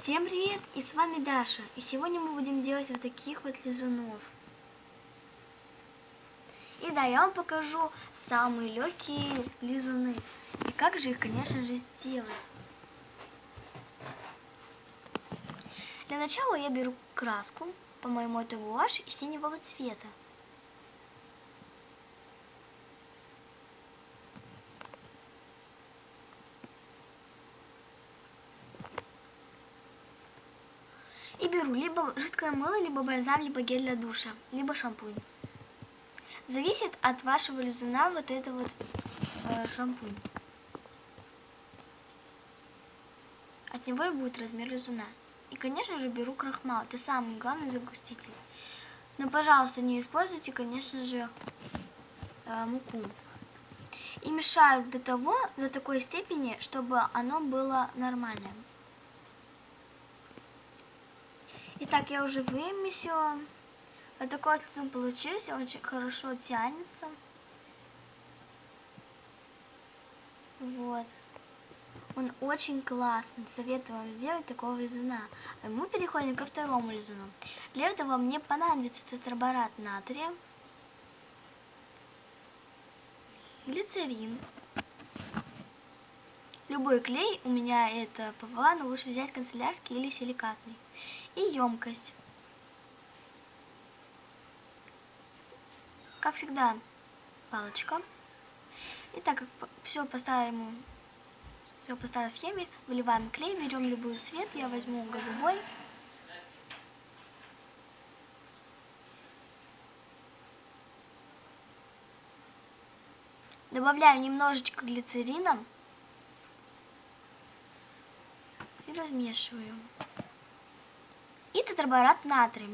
Всем привет! И с вами Даша. И сегодня мы будем делать вот таких вот лизунов. И да, я вам покажу самые легкие лизуны. И как же их, конечно же, сделать. Для начала я беру краску, по-моему, это гуашь синего цвета. И беру либо жидкое мыло, либо бальзам, либо гель для душа, либо шампунь. Зависит от вашего лизуна вот это вот шампунь. От него и будет размер лизуна. И, конечно же, беру крахмал. Это самый главный загуститель. Но, пожалуйста, не используйте, конечно же, муку. И мешаю до такой степени, чтобы оно было нормальным. Итак, я уже вымесила. Вот такой лизун получился, очень хорошо тянется. Вот. Он очень классный. Советую вам сделать такого лизуна. А мы переходим ко второму лизуну. Для этого мне понадобится тетраборат натрия, глицерин, любой клей, у меня это ПВА, но лучше взять канцелярский или силикатный, и емкость. Как всегда, палочка. И так как все по старой схеме, выливаем клей, берем любой цвет, я возьму голубой. Добавляю немножечко глицерина и размешиваю. И тетраборат натрия.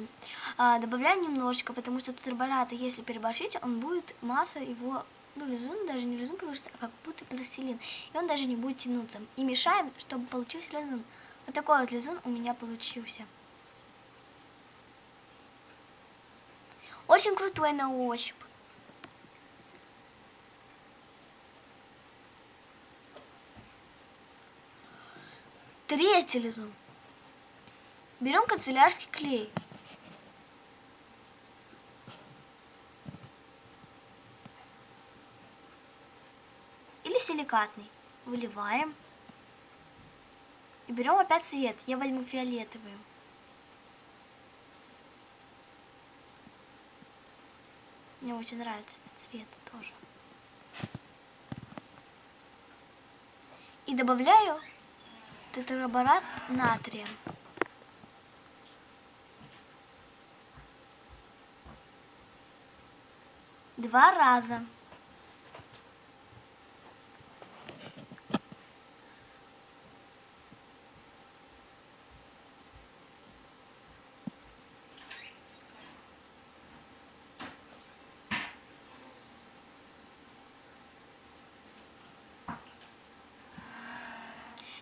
Добавляю немножечко, потому что тетраборат, если переборщить, он будет, масса его, лизун, даже не лизун получится, а как будто пластилин. И он даже не будет тянуться. И мешаем, чтобы получился лизун. Вот такой вот лизун у меня получился. Очень крутой на ощупь. Третий лизун. Берем канцелярский клей. Или силикатный. Выливаем. И берем опять цвет. Я возьму фиолетовый. Мне очень нравится этот цвет тоже. И добавляю тетраборат натрия. Два раза.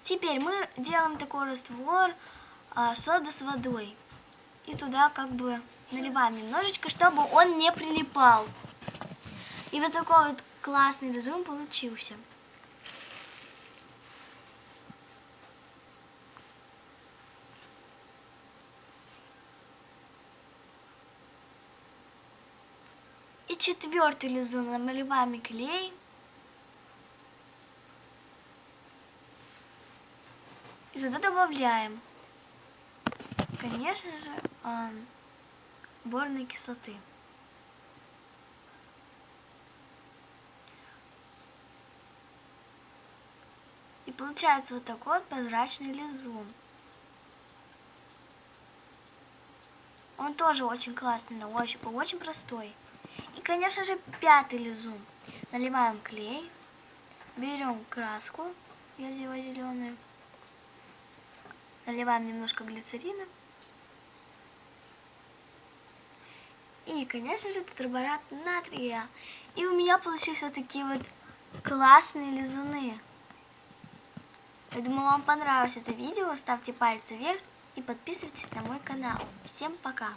Теперь мы делаем такой раствор сода с водой. И туда как бы наливаем немножечко, чтобы он не прилипал. И вот такой вот классный лизун получился. И четвертый лизун наливаем клей. И сюда добавляем, конечно же, борной кислоты. И получается вот такой вот прозрачный лизун. Он тоже очень классный на ощупь, очень простой. И, конечно же, пятый лизун. Наливаем клей, берем краску, я взяла зеленую, наливаем немножко глицерина. И, конечно же, тетраборат натрия. И у меня получились вот такие вот классные лизуны. Я думаю, вам понравилось это видео. Ставьте пальцы вверх и подписывайтесь на мой канал. Всем пока!